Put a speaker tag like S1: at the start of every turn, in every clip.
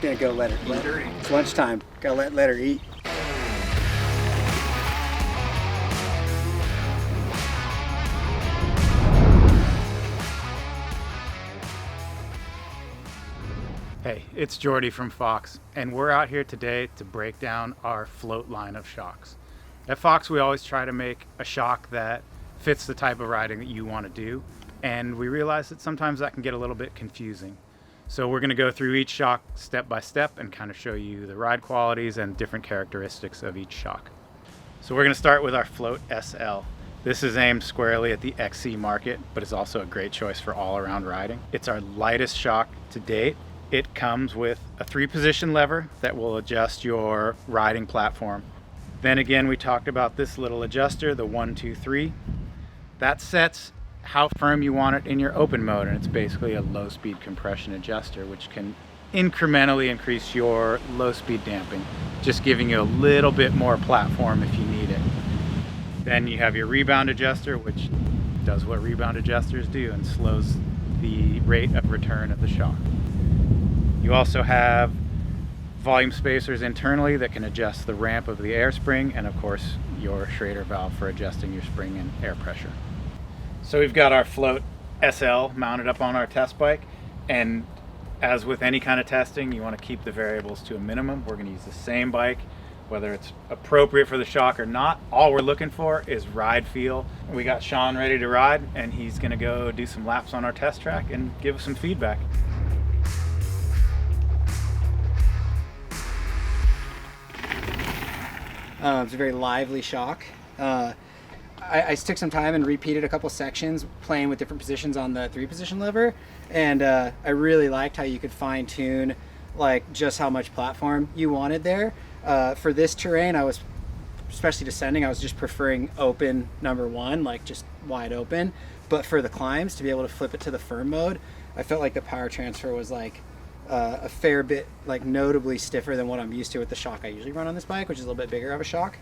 S1: gonna go let her eat. It's lunchtime. Gotta let her eat.
S2: Hey, it's Jordi from Fox, and we're out here today to break down our float line of shocks. At Fox, we always try to make a shock that fits the type of riding that you want to do, and we realize that sometimes that can get a little bit confusing. So we're going to go through each shock step by step and kind of show you the ride qualities and different characteristics of each shock. So we're going to start with our Float SL. This is aimed squarely at the XC market, but it's also a great choice for all-around riding. It's our lightest shock to date. It comes with a 3-position lever that will adjust your riding platform. Then again, we talked about this little adjuster, the 1, 2, 3. That sets how firm you want it in your open mode, and it's basically a low-speed compression adjuster, which can incrementally increase your low-speed damping, just giving you a little bit more platform if you need it. Then you have your rebound adjuster, which does what rebound adjusters do and slows the rate of return of the shock. You also have volume spacers internally that can adjust the ramp of the air spring, and of course your Schrader valve for adjusting your spring and air pressure. So we've got our Float SL mounted up on our test bike, and as with any kind of testing, you want to keep the variables to a minimum. We're going to use the same bike, whether it's appropriate for the shock or not. All we're looking for is ride feel. We got Sean ready to ride, and he's going to go do some laps on our test track and give us some feedback.
S1: It's a very lively shock. I took some time and repeated a couple sections playing with different positions on the 3-position lever, and I really liked how you could fine tune like just how much platform you wanted there. For this terrain, I was, especially descending, I was just preferring open number 1, like just wide open. But for the climbs, to be able to flip it to the firm mode, I felt like the power transfer was like a fair bit, like notably stiffer than what I'm used to with the shock I usually run on this bike, which is a little bit bigger of a shock.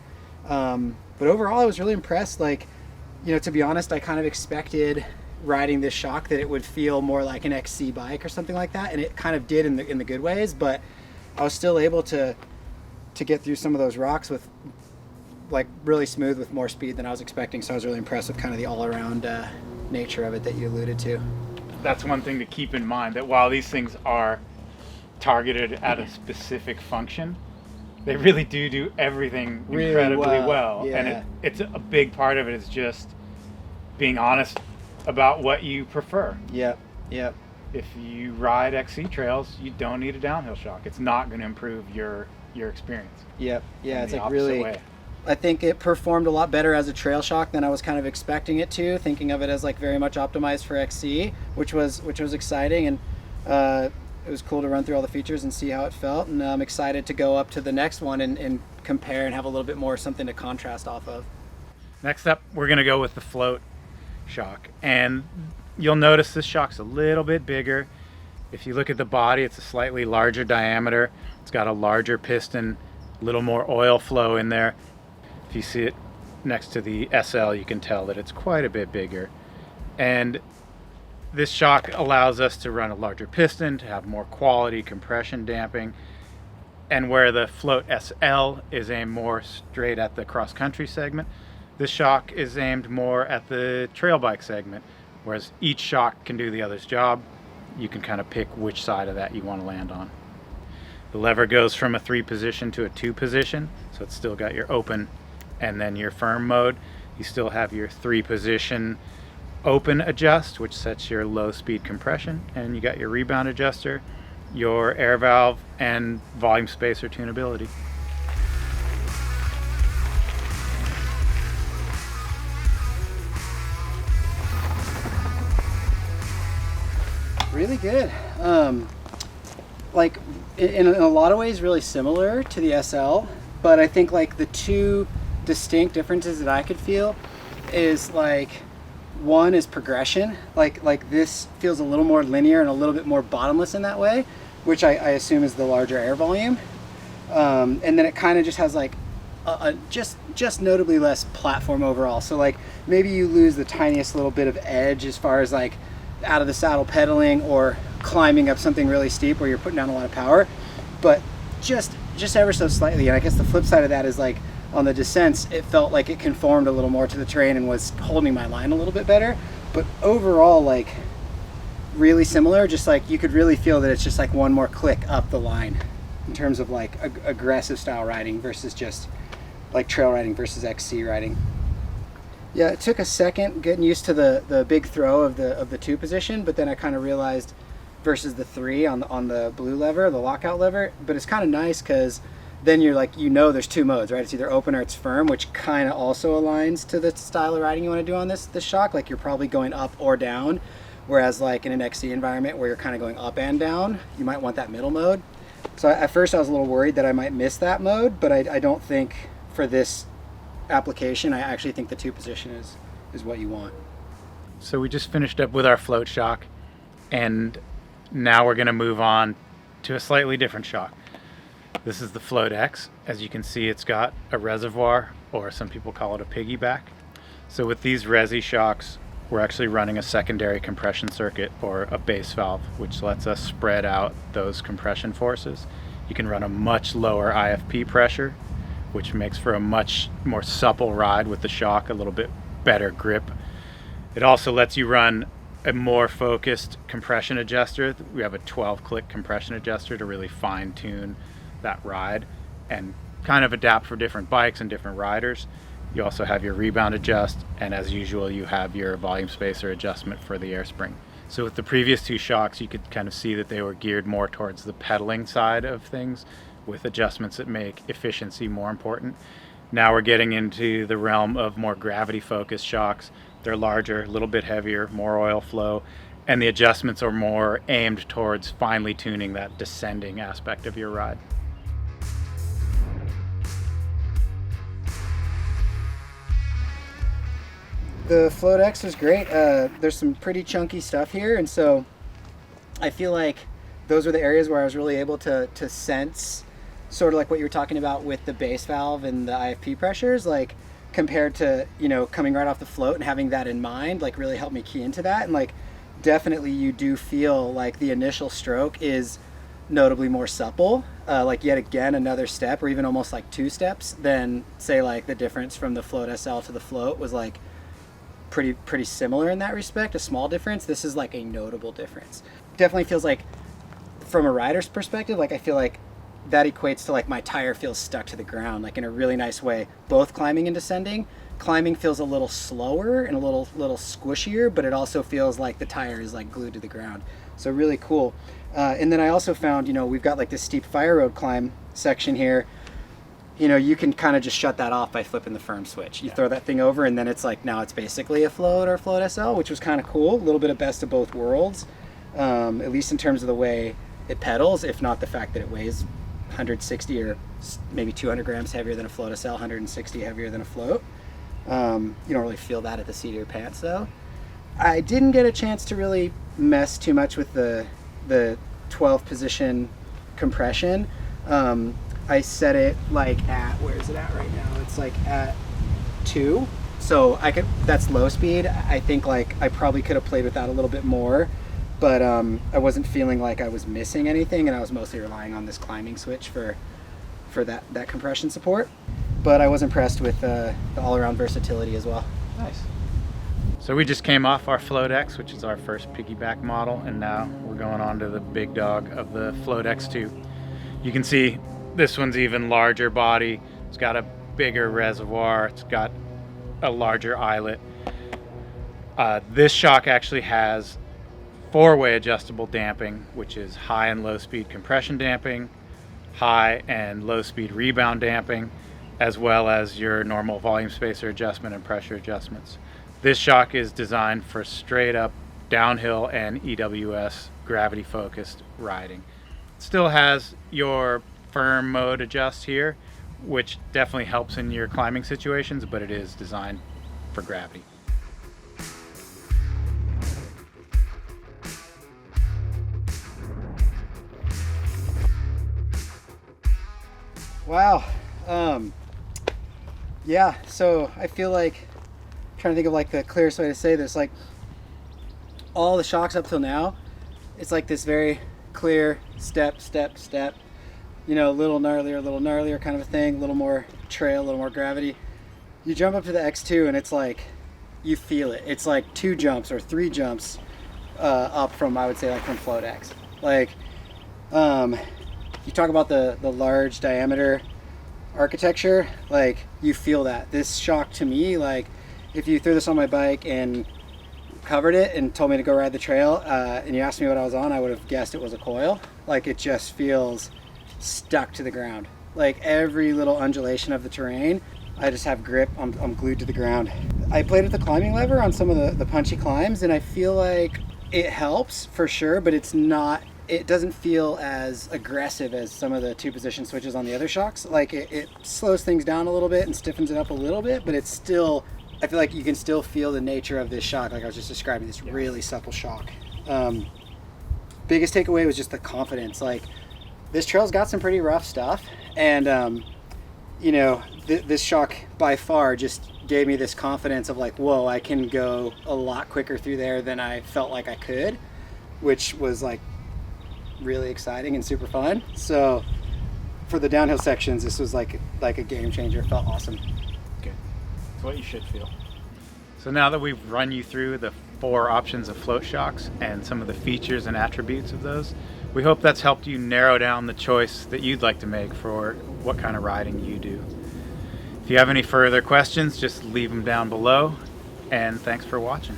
S1: But overall, I was really impressed. Like, you know, to be honest, I kind of expected riding this shock that it would feel more like an XC bike or something like that, and it kind of did in the good ways. But I was still able to get through some of those rocks with like really smooth with more speed than I was expecting. So I was really impressed with kind of the all-around nature of it that you alluded to.
S2: That's one thing to keep in mind, that while these things are targeted at a specific function, they really do everything really incredibly well.
S1: Yeah.
S2: And it's a big part of it is just being honest about what you prefer.
S1: Yep.
S2: If you ride XC trails, you don't need a downhill shock. It's not going to improve your experience.
S1: Yep. Yeah, it's
S2: the
S1: like really
S2: way.
S1: I think it performed a lot better as a trail shock than I was kind of expecting it to, thinking of it as like very much optimized for XC, which was exciting, and it was cool to run through all the features and see how it felt. And I'm excited to go up to the next one and compare and have a little bit more something to contrast off of.
S2: Next up, we're going to go with the Float shock, and you'll notice this shock's a little bit bigger. If you look at the body, it's a slightly larger diameter. It's got a larger piston, a little more oil flow in there. If you see it next to the SL, you can tell that it's quite a bit bigger. And this shock allows us to run a larger piston, to have more quality compression damping. And where the Float SL is aimed more straight at the cross-country segment, this shock is aimed more at the trail bike segment. Whereas each shock can do the other's job, you can kind of pick which side of that you want to land on. The lever goes from a 3-position to a 2-position, so it's still got your open and then your firm mode. You still have your 3-position open adjust, which sets your low speed compression, and you got your rebound adjuster, your air valve, and volume spacer tunability.
S1: Really good. Like in a lot of ways really similar to the SL, but I think like the two distinct differences that I could feel is like, one is progression. Like this feels a little more linear and a little bit more bottomless in that way, which I assume is the larger air volume. And then it kind of just has like just notably less platform overall. So like maybe you lose the tiniest little bit of edge as far as like out of the saddle pedaling or climbing up something really steep where you're putting down a lot of power. but just ever so slightly. And I guess the flip side of that is like on the descents, it felt like it conformed a little more to the terrain and was holding my line a little bit better. But overall, like really similar, just like you could really feel that it's just like one more click up the line in terms of like aggressive style riding versus just like trail riding versus XC riding. Yeah, it took a second getting used to the big throw of the 2 position, but then I kind of realized versus the 3 on the blue lever, the lockout lever. But it's kind of nice because then you're like, there's 2 modes, right? It's either open or it's firm, which kind of also aligns to the style of riding you want to do on this shock. Like you're probably going up or down, whereas like in an XC environment where you're kind of going up and down, you might want that middle mode. So at first I was a little worried that I might miss that mode, but I don't think for this application, I actually think the 2 position is what you want.
S2: So we just finished up with our float shock, and now we're going to move on to a slightly different shock. This is the Float X. As you can see, it's got a reservoir, or some people call it a piggyback. So with these resi shocks, we're actually running a secondary compression circuit, or a base valve, which lets us spread out those compression forces. You can run a much lower IFP pressure, which makes for a much more supple ride with the shock, a little bit better grip. It also lets you run a more focused compression adjuster. We have a 12-click compression adjuster to really fine-tune that ride and kind of adapt for different bikes and different riders. You also have your rebound adjust, and as usual, you have your volume spacer adjustment for the air spring. So with the previous 2 shocks, you could kind of see that they were geared more towards the pedaling side of things, with adjustments that make efficiency more important. Now we're getting into the realm of more gravity-focused shocks. They're larger, a little bit heavier, more oil flow, and the adjustments are more aimed towards finely tuning that descending aspect of your ride.
S1: The Float X was great. There's some pretty chunky stuff here, and so I feel like those were the areas where I was really able to sense sort of like what you were talking about with the base valve and the IFP pressures, like compared to, coming right off the float and having that in mind, like really helped me key into that. And like definitely you do feel like the initial stroke is notably more supple, like yet again another step, or even almost like 2 steps than say like the difference from the Float SL to the Float was like pretty similar in that respect. A small difference. This is like a notable difference. Definitely feels like from a rider's perspective, like I feel like that equates to like my tire feels stuck to the ground, like in a really nice way, both climbing and descending. Climbing feels a little slower and a little squishier, but it also feels like the tire is like glued to the ground. So really cool. And then I also found, we've got like this steep fire road climb section here. You can kind of just shut that off by flipping the firm switch. You throw that thing over and then it's like, now it's basically a Float or Float SL, which was kind of cool. A little bit of best of both worlds, at least in terms of the way it pedals, if not the fact that it weighs 160 or maybe 200 grams heavier than a Float SL, 160 heavier than a Float. You don't really feel that at the seat of your pants though. I didn't get a chance to really mess too much with the 12 position compression. I set it like at, where is it at right now? It's like at 2. So that's low speed. I think like I probably could have played with that a little bit more, but I wasn't feeling like I was missing anything, and I was mostly relying on this climbing switch for that compression support. But I was impressed with the all-around versatility as well.
S2: Nice. So we just came off our Float X, which is our first piggyback model, and now we're going on to the big dog of the Float X2. You can see this one's even larger body. It's got a bigger reservoir. It's got a larger eyelet. This shock actually has 4-way adjustable damping, which is high and low speed compression damping, high and low speed rebound damping, as well as your normal volume spacer adjustment and pressure adjustments. This shock is designed for straight up downhill and EWS gravity focused riding. It still has your firm mode adjust here, which definitely helps in your climbing situations, but it is designed for gravity.
S1: Wow. Yeah, so I feel like, I'm trying to think of like the clearest way to say this, like all the shocks up till now, it's like this very clear step. you know, a little gnarlier kind of a thing, a little more trail, a little more gravity. You jump up to the X2 and it's like, you feel it. It's like 2 jumps or 3 jumps up from, I would say, like from Float X. Like, you talk about the large diameter architecture, like you feel that. This shock to me, like if you threw this on my bike and covered it and told me to go ride the trail and you asked me what I was on, I would have guessed it was a coil. Like it just feels stuck to the ground. Like every little undulation of the terrain, I just have grip. I'm glued to the ground. I played with the climbing lever on some of the punchy climbs, and I feel like it helps for sure, but it doesn't feel as aggressive as some of the 2-position switches on the other shocks. Like it slows things down a little bit and stiffens it up a little bit, but it's still, I feel like you can still feel the nature of this shock, like I was just describing, this really supple shock. Biggest takeaway was just the confidence. Like this trail's got some pretty rough stuff, and you know, this shock by far just gave me this confidence of like, whoa, I can go a lot quicker through there than I felt like I could, which was like really exciting and super fun. So for the downhill sections, this was like a game changer. It felt awesome.
S2: Good. It's what you should feel. So now that we've run you through the 4 options of float shocks and some of the features and attributes of those, we hope that's helped you narrow down the choice that you'd like to make for what kind of riding you do. If you have any further questions, just leave them down below, and thanks for watching.